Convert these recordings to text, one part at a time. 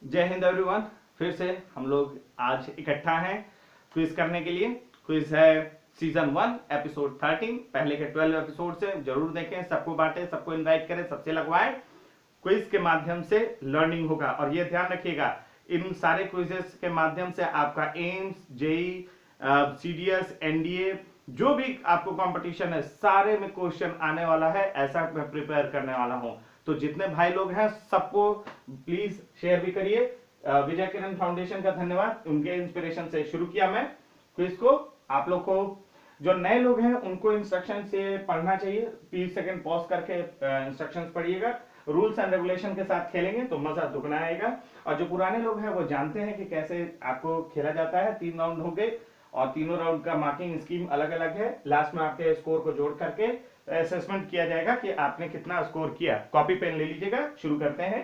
जय हिंद एवरीवन। फिर से हम लोग आज इकट्ठा हैं क्विज करने के लिए। क्विज है सीजन 1 एपिसोड 13। पहले के 12 एपिसोड से जरूर देखें, सबको बांटें, सबको इनवाइट करें, सबसे लगवाएं। क्विज के माध्यम से लर्निंग होगा और ये ध्यान रखिएगा, इन सारे क्विजेस के माध्यम से आपका एम्स, जेई, सीडीएस, एनडीए जो भी आपको कंपटीशन है सारे में क्वेश्चन आने वाला है, ऐसा मैं प्रिपेयर करने वाला हूं। तो जितने भाई लोग हैं सबको प्लीज शेयर भी करिए। विजय किरण फाउंडेशन का धन्यवाद, उनके इंस्पिरेशन से शुरू किया मैं क्विज को। आप लोग को जो नए लोग हैं उनको इंस्ट्रक्शन से पढ़ना चाहिए, 30 सेकंड पॉज करके इंस्ट्रक्शंस पढ़िएगा। रूल्स एंड रेगुलेशन के साथ खेलेंगे तो मजा दुगना आएगा। और जो पुराने लोग हैं वो जानते हैं कि कैसे आपको खेला जाता है। 3 राउंड हो गए और तीनों राउंड का मार्किंग स्कीम अलग अलग है। लास्ट में आपके स्कोर को जोड़ करके असेसमेंट किया जाएगा कि आपने कितना स्कोर किया। कॉपी पेन ले लीजिएगा, शुरू करते हैं।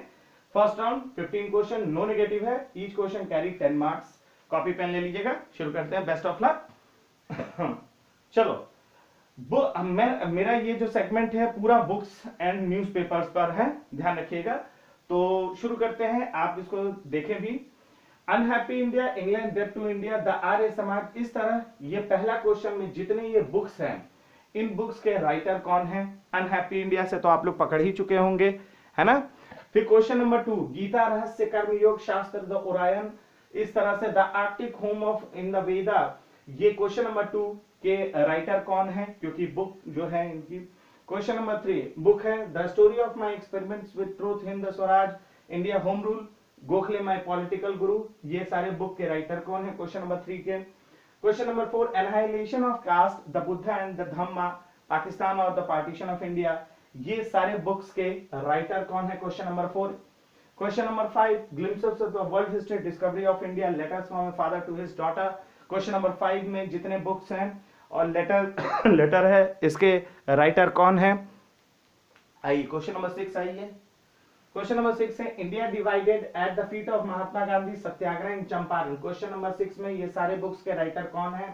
First round 15 question, no negative है, each question carry 10 marks. Copy pen ले लीजिएगा, शुरू करते हैं। Best of luck. चलो, मेरा ये जो सेगमेंट है पूरा बुक्स एंड न्यूज़पेपर्स पर है, ध्यान रखिएगा। तो शुरू करते हैं, आप इसको देखें भी। Unhappy India, England debt to India, the Arya Samaj, इस तरह ये पहला क्वेश्चन में जितने ये बुक्स हैं, इन बुक्स के राइटर कौन है। अनहैप्पी इंडिया से तो आप लोग पकड़ ही चुके होंगे, है ना। फिर क्वेश्चन नंबर 2, गीता रहस्य कर्मयोग शास्त्र द ओरायन, इस तरह से the arctic home of in the Veda, ये क्वेश्चन नंबर 2 के राइटर कौन है, क्योंकि बुक जो है इनकी। क्वेश्चन नंबर 3 बुक है the story of my experiments with truth Hind Swaraj, India home rule, Gokhale my political गुरु, ये सारे बुक के राइटर कौन है क्वेश्चन नंबर 3 के। Question number 4 annihilation of caste, the Buddha and the Dhamma, Pakistan और द पार्टीशन ऑफ इंडिया, ये सारे बुक्स के राइटर कौन है question number 4। Question number 5 glimpses of the world history, discovery of India, letters from a father to his daughter, question number 5 में जितने books हैं और लेटर है, इसके राइटर कौन है। आइए क्वेश्चन नंबर 6 आइए। क्वेश्चन नंबर 6 है India divided at the feet of Mahatma Gandhi, Satyagraha in Champaran, question number 6 में ये सारे बुक्स के राइटर कौन है।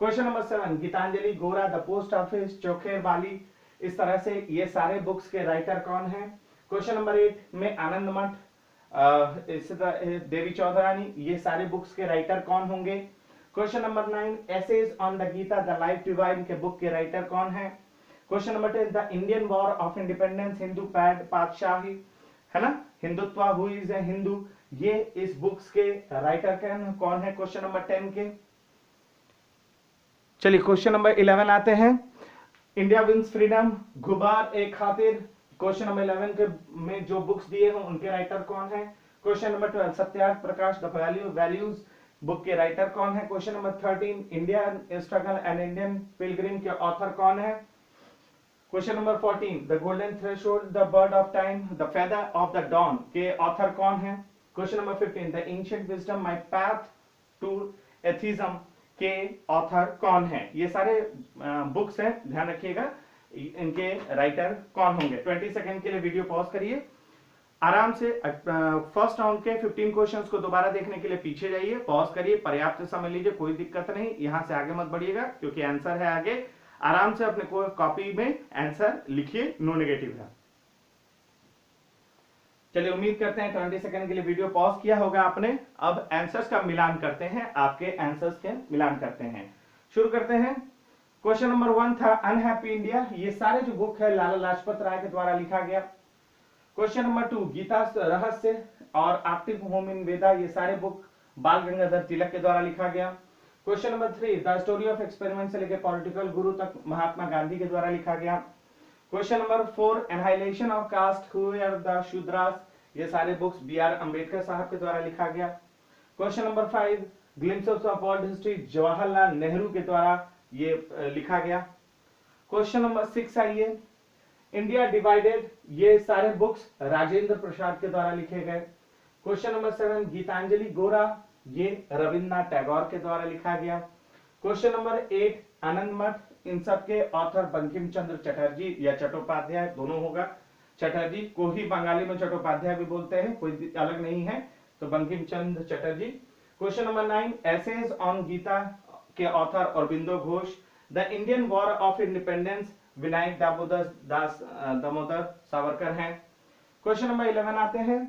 क्वेश्चन नंबर 7 गीतांजलि, गोरा, द पोस्ट ऑफिस, चौखेर वाली, इस तरह से ये सारे बुक्स के राइटर कौन है। क्वेश्चन नंबर 8 में आनंद मठ, देवी चौधरानी, ये सारे बुक्स के राइटर कौन होंगे। Question number 9 essays on the Gita, the life divine के बुक के राइटर कौन है। Question number 10 the Indian war of independence, Hindu Pad Patshahi, है ना, Hindutva who is a Hindu, ये इस बुक्स के राइटर कौन है क्वेश्चन नंबर 10 के। चलिए क्वेश्चन नंबर 11 आते हैं। इंडिया विंस फ्रीडम, गुबार ए खातिर, क्वेश्चन नंबर 11 के में जो बुक्स दिए हैं उनके राइटर कौन है। Question number 12 Satyagraha Prakash, the values, book के राइटर कौन है। Question number 13 Indian struggle and Indian pilgrim के ऑथर कौन है। Question number 14 the golden threshold, the bird of time, the feather of the dawn के ऑथर कौन है। Question number 15 the ancient wisdom, my path to atheism के author कौन है। ये सारे बुक्स हैं, ध्यान रखिएगा इनके राइटर कौन होंगे। 20 सेकंड के लिए वीडियो पॉज करिए, आराम से फर्स्ट राउंड के 15 क्वेश्चंस को दोबारा देखने के लिए पीछे जाइए, पॉज करिए, पर्याप्त समय लीजिए, कोई दिक्कत नहीं, यहां से आगे मत बढ़िएगा क्योंकि आंसर है आगे। आराम से अपने कॉपी में आंसर लिखिए, नो नेगेटिव है। चलिए उम्मीद करते हैं 20 सेकंड के लिए वीडियो पॉज किया होगा आपने। अब आंसर्स का मिलान करते हैं, आपके आंसर्स के मिलान करते हैं। शुरू करते हैं। क्वेश्चन नंबर 1 था अनहैप्पी इंडिया, ये सारे जो बुक है लाला लाजपत राय के द्वारा लिखा गया। क्वेश्चन नंबर 2 गीता रहस्य और आर्टिक होम इन वेदा, ये सारे बुक बाल गंगाधर तिलक के द्वारा लिखा गया। Question number 3 the story of experiment से लेकर पॉलिटिकल गुरु तक महात्मा गांधी के द्वारा लिखा गया। Question number 4 annihilation of caste, who are the Shudras, ये सारे बुक्स बी.आर. अंबेडकर साहब के द्वारा लिखा गया। Question number 5 glimpses of world history, Jawaharlal Nehru के द्वारा ये लिखा गया। क्वेश्चन नंबर 6 आइए इंडिया डिवाइडेड, ये सारे बुक्स राजेंद्र प्रसाद के द्वारा लिखे गए। क्वेश्चन नंबर 7 गीतांजलि गोरा, ये रविन्द्रनाथ टैगोर के द्वारा लिखा गया। क्वेश्चन नंबर 8 आनंद मठ, इन सब के ऑथर बंकिम चंद्र चटर्जी या चट्टोपाध्याय, दोनों होगा। चटर्जी को ही बंगाली में चट्टोपाध्याय भी बोलते हैं, कोई अलग नहीं है, तो Bankim Chandra Chatterjee. Question number 9 essays on Gita के author Aurobindo Ghosh. The Indian war of independence, Vinayak Damodar Savarkar हैं। क्वेश्चन नंबर 11 आते हैं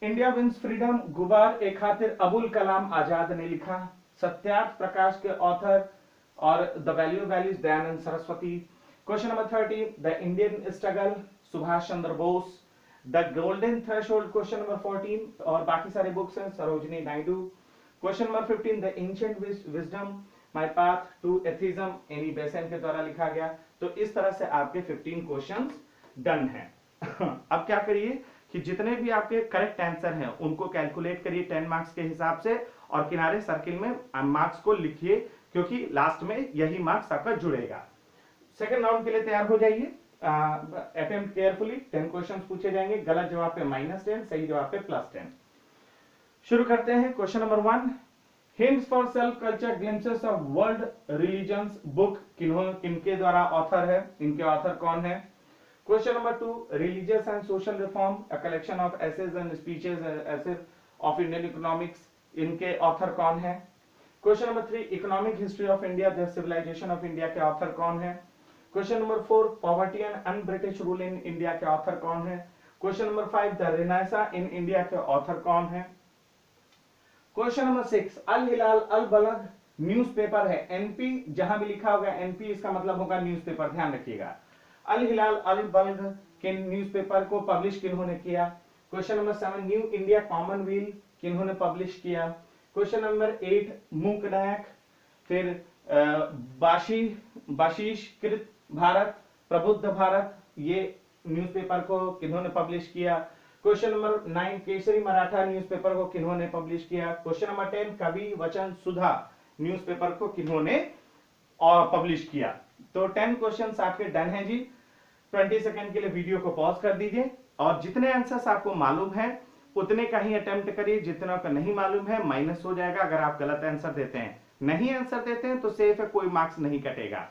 इंडिया विंस फ्रीडम, गुबार ए खातिर अबुल कलाम आजाद ने लिखा। सत्यार्थ प्रकाश के ऑथर और the value values Dayanand Saraswati. Question number 30, the Indian struggle, Subhash Chandra Bose. The golden threshold, question number 14, और बाकी सारे बुक्स हैं, Sarojini Naidu. Question number 15, the ancient wisdom, my path to atheism, Annie Besant के द्वारा लिखा गया। तो इस तरह से आपके 15 क्वेश्चंस डन हैं। अब क्या करिए कि जितने भी आपके करेक्ट आंसर हैं उनको कैलकुलेट करिए 10 मार्क्स के हिसाब से, और किनारे सर्किल में मार्क्स को लिखिए, क्योंकि लास्ट में यही मार्क्स आपका जुड़ेगा। सेकंड राउंड के लिए तैयार हो जाइए। अटेम्प्ट केयरफुली, 10 क्वेश्चंस पूछे जाएंगे, गलत जवाब पे -10, सही जवाब पे +10। शुरू करते हैं। Question number 1, hints for self culture glimpses of world religions book किनके द्वारा ऑथर है, इनके ऑथर कौन है। Question number 2, religious and social reform, a collection of essays and speeches essays of Indian economics, इनके ऑथर कौन है। Question number 3, economic history of India, the civilisation of India, के ऑथर कौन है। Question number 4, poverty and un British rule in India, के author कौन है। Question number 5, the renaissance in India, के ऑथर कौन है। क्वेश्चन नंबर 6, अल हिलाल अल बलग न्यूज़पेपर है, एनपी जहां भी लिखा होगा एनपी इसका मतलब होगा न्यूज़पेपर, ध्यान रखिएगा। अल हिलाल अल बलग के न्यूज़पेपर को पब्लिश किन्होंने किया। Question number 7, New India Commonwealth किन्होंने पब्लिश किया। क्वेश्चन नंबर 8, मूक नायक, फिर बाशीष्कृत भारत, प्रबुद्ध भारत, ये न्यूज़पेपर को किन्होंने पब्लिश किया। Question number 9, Kesari Maratha newspaper को किन्होंने पब्लिश किया। क्वेश्चन नंबर 10, कवि वचन सुधा न्यूज़पेपर को किन्होंने पब्लिश किया। तो 10 क्वेश्चंस आपके डन हैं जी। 20 सेकंड के लिए वीडियो को पॉज कर दीजिए, और जितने आंसर्स आपको मालूम है उतने का ही अटेम्प्ट करिए, जितना का नहीं मालूम है माइनस हो जाएगा अगर आप गलत आंसर देते हैं। नहीं आंसर देते हैं तो सेफ है, कोई मार्क्स नहीं कटेगा।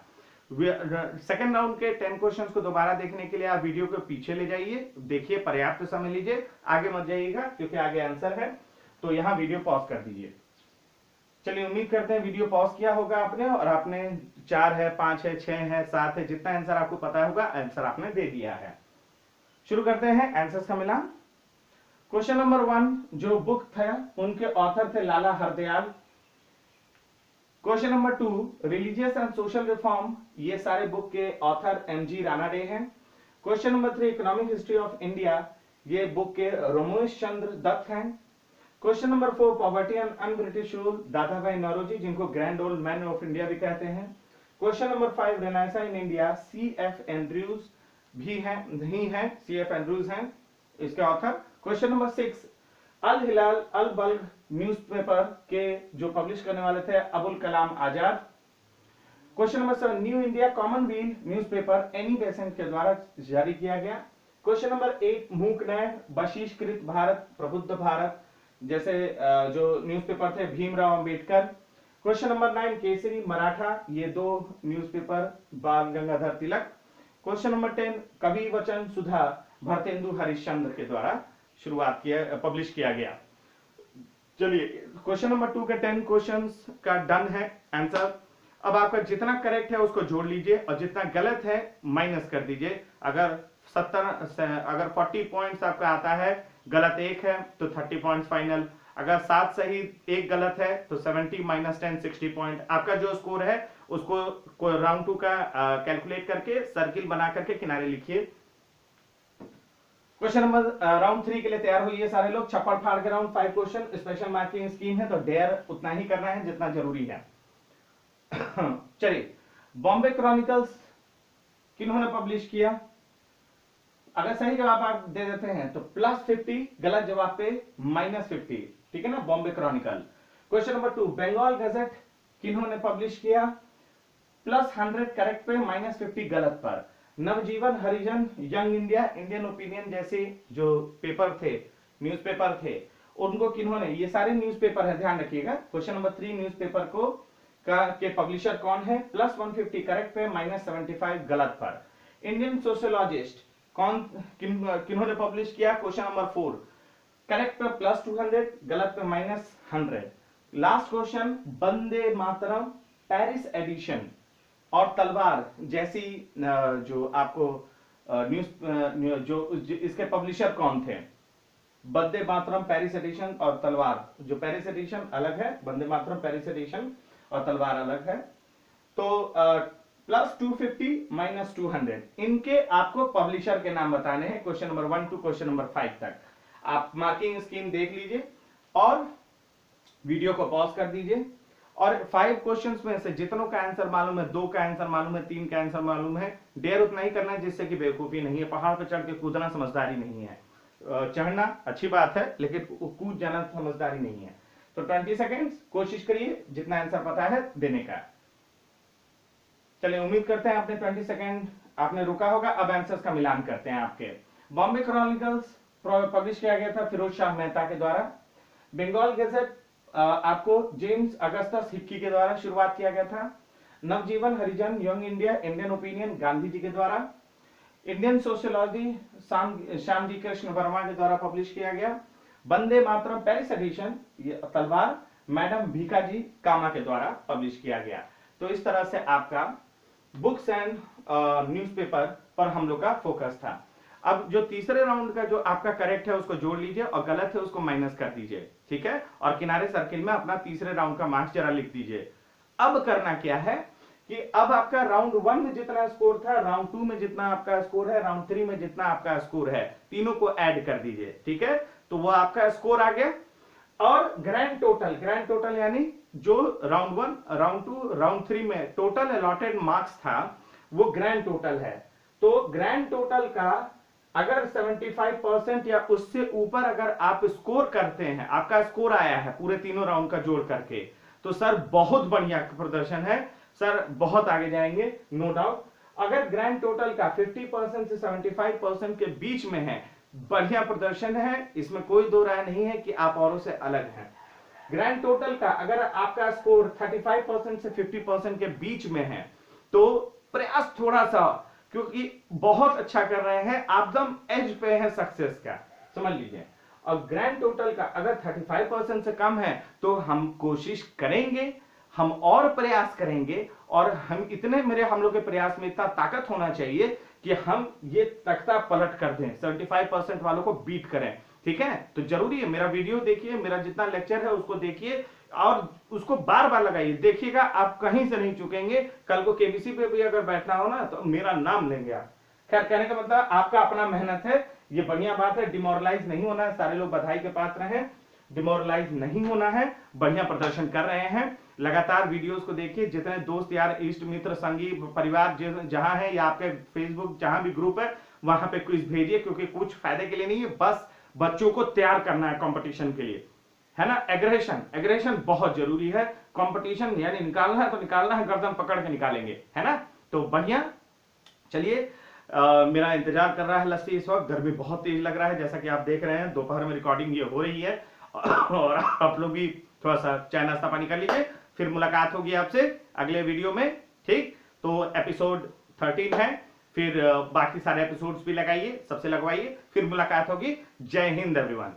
सेकंड राउंड के 10 क्वेश्चंस को दोबारा देखने के लिए आप वीडियो को पीछे ले जाइए, देखिए, पर्याप्त समय लीजिए, आगे मत जाइएगा क्योंकि आगे आंसर है। तो यहां वीडियो पॉज कर दीजिए। चलिए, उम्मीद करते हैं वीडियो पॉज किया होगा आपने, और आपने 4 है, 5 है, 6 है, 7 है, जितना आंसर आपको पता होगा आंसर आपने दे दिया है। शुरू करते हैं आंसर्स का मिलान। क्वेश्चन नंबर 1 जो बुक था उनके ऑथर थे Lala Hardayal. Question number 2, religious and social reform, ये सारे बुक के ऑथर एमजी रानाडे हैं। Question number 3, economic history of India, ये बुक के रोमेश चंद्र दत्त हैं। Question number 4, poverty and un British rule, Dadabhai Naoroji, जिनको grand old man of India भी कहते हैं। Question number 5, renaissance in India, CF Andrews भी हैं, नहीं है, सीएफ एंड्रयूज हैं इसके author. Question number 6, Al Hilal Al Balagh newspaper के जो पब्लिश करने वाले थे Abul Kalam Azad. Question number 7, New India Commonwealth newspaper Annie Besant के द्वारा जारी किया गया। क्वेश्चन नंबर 8, मूक नायक, बशीष्कृत भारत, प्रबुद्ध भारत, जैसे जो न्यूज़पेपर थे भीमराव अंबेडकर। क्वेश्चन नंबर 9, केसरी मराठा, ये 2 न्यूज़पेपर बाल गंगाधर तिलक। क्वेश्चन नंबर 10, कवि वचन सुधा, भरतेंदु हरिश्चंद्र के द्वारा शुरुआत किया, पब्लिश किया गया। चलिए, क्वेश्चन नंबर 2 के 10 क्वेश्चंस का डन है आंसर। अब आपका जितना करेक्ट है उसको जोड़ लीजिए, और जितना गलत है माइनस कर दीजिए। अगर 40 पॉइंट्स आपका आता है, गलत 1 है तो 30 पॉइंट्स फाइनल। अगर 7 सही 1 गलत है तो 70 - 10 60 पॉइंट। आपका जो स्कोर है उसको राउंड 2 का कैलकुलेट करके सर्किल बना करके किनारे लिखिए। क्वेश्चन नंबर राउंड 3 के लिए तैयार हुई है सारे लोग। छप्पड़ फाड़ के round 5 question, special marking scheme है तो डेयर उतना ही करना है जितना जरूरी है। चलिए, बॉम्बे क्रॉनिकल्स किन्होंने पब्लिश किया। अगर सही जवाब आप दे देते हैं तो +50, गलत जवाब पे -50, ठीक है ना, Bombay Chronicle. Question number 2, Bengal Gazette किन्होंने पब्लिश किया। +100 करेक्ट पे, -50 गलत पर। Navjivan Harijan, Young India, Indian Opinion जैसे जो पेपर थे, न्यूज़पेपर थे, उनको किन्होंने, ये सारे न्यूज़पेपर है, ध्यान रखिएगा। क्वेश्चन नंबर 3, न्यूज़पेपर को के पब्लिशर कौन है। +150 करेक्ट पे, -75 गलत पर। इंडियन सोशियोलॉजिस्ट किन्होंने पब्लिश किया। क्वेश्चन नंबर 4 करेक्ट पे +200, गलत पे -100। लास्ट क्वेश्चन, वंदे मातरम, पेरिस एडिशन और तलवार जैसी जो आपको न्यूज जो इसके पब्लिशर कौन थे। वंदे मातरम पेरिस एडिशन और तलवार, जो पेरिस एडिशन अलग है, वंदे मातरम पेरिस एडिशन और तलवार अलग है। तो प्लस 250 माइनस 200, इनके आपको पब्लिशर के नाम बताने हैं question number 1 two question number 5 तक। आप मार्किंग स्कीम देख लीजिए और वीडियो को पॉज कर दीजिए और 5 क्वेश्चंस में से जितनों का आंसर मालूम है, 2 का आंसर मालूम है, 3 का आंसर मालूम है, डेयर उतना ही करना है जिससे कि बेवकूफी नहीं है। पहाड़ पर चढ़ के कूदना समझदारी नहीं है। चढ़ना अच्छी बात है लेकिन कूद जाना समझदारी नहीं है। तो 20 सेकेंड्स कोशिश करिए जितना आंसर पता है देने का। चलिए, उम्मीद करते हैं आपने 20 सेकेंड आपने रुका होगा। अब आंसर्स का मिलान करते हैं आपके। बॉम्बे क्रॉनिकल्स पब्लिश किया गया था फिरोज शाह मेहता के द्वारा। बंगाल गैजेट आपको जेम्स अगस्टस हिक्की के द्वारा शुरुआत किया गया था। Navjivan Harijan Young India Indian Opinion Gandhi ji के द्वारा। Indian Sociology Shyamji Krishna Varma के द्वारा पब्लिश किया गया। Vande Mataram Paris edition Talwar madam Bhikaiji Cama के द्वारा पब्लिश किया गया। तो इस तरह से आपका बुक्स एंड न्यूज़पेपर पर हम लोग का फोकस था। अब जो तीसरे राउंड का जो आपका करेक्ट है उसको जोड़ लीजिए और गलत है उसको माइनस कर दीजिए, ठीक है। और किनारे सर्किल में अपना तीसरे राउंड का मार्क्स जरा लिख दीजिए। अब करना क्या है कि अब आपका राउंड 1 में जितना स्कोर था, राउंड 2 में जितना आपका स्कोर है, राउंड 3 में जितना आपका स्कोर है, तीनों को ऐड कर दीजिए, ठीक है। तो वो आपका स्कोर आ गया। और ग्रैंड टोटल यानी जो राउंड 1, राउंड 2, राउंड 3 में टोटल अलॉटेड मार्क्स था वो ग्रैंड टोटल है। तो ग्रैंड टोटल का अगर 75% या उससे ऊपर अगर आप स्कोर करते हैं, आपका स्कोर आया है पूरे तीनों राउंड का जोड़ करके, तो सर बहुत बढ़िया प्रदर्शन है, सर बहुत आगे जाएंगे, नो डाउट। अगर ग्रैंड टोटल का 50% से 75% के बीच में है, बढ़िया प्रदर्शन है, इसमें कोई दो राय नहीं है कि आप औरों से अलग हैं। ग्रैंड टोटल का अगर आपका स्कोर 35% से 50% के बीच में है तो प्रयास थोड़ा सा, क्योंकि बहुत अच्छा कर रहे हैं, आप दम एज पे है सक्सेस का, समझ लीजिए। और ग्रैंड टोटल का अगर 35% से कम है तो हम कोशिश करेंगे, हम और प्रयास करेंगे, और हम लोग के प्रयास में इतना ताकत होना चाहिए कि हम ये तख्ता पलट कर दें, 75% वालों को बीट करें, ठीक है। तो जरूरी है मेरा वीडियो देखिए, मेरा जितना लेक्चर है उसको देखिए और उसको बार बार लगाइए, देखिएगा आप कहीं से नहीं चुकेंगे। कल को केबीसी पे भी अगर बैठना हो ना तो मेरा नाम लेंगे आप। खैर, कहने का मतलब आपका अपना मेहनत है, ये बढ़िया बात है। डिमोरलाइज नहीं होना है, सारे लोग बधाई के पात्र हैं, डिमोरलाइज नहीं होना है, बढ़िया प्रदर्शन कर रहे हैं। लगातार वीडियोस को देखिए, जितने दोस्त यार, इष्ट मित्र, संगी, परिवार जहां है या आपके फेसबुक जहां भी ग्रुप है वहां पे क्विज भेजिए, क्योंकि कुछ फायदे के लिए नहीं है, बस बच्चों को तैयार करना है कंपटीशन के लिए, है ना। एग्रेशन बहुत जरूरी है। कंपटीशन यानी निकालना है तो निकालना है, गर्दन पकड़ के निकालेंगे, है ना। तो बढ़िया, चलिए। मेरा इंतजार कर रहा है लस्सी। इस वक्त गर्मी बहुत तेज लग रहा है, जैसा कि आप देख रहे हैं, दोपहर में रिकॉर्डिंग ये हो रही है और आप लोग भी थोड़ा सा चाय नाश्ता पानी कर लीजिए। फिर मुलाकात होगी आपसे अगले वीडियो में, ठीक। तो एपिसोड 13 है, फिर बाकी सारे एपिसोड्स भी लगाइए, सबसे लगवाइए, फिर मुलाकात होगी। जय हिंद एवरीवन।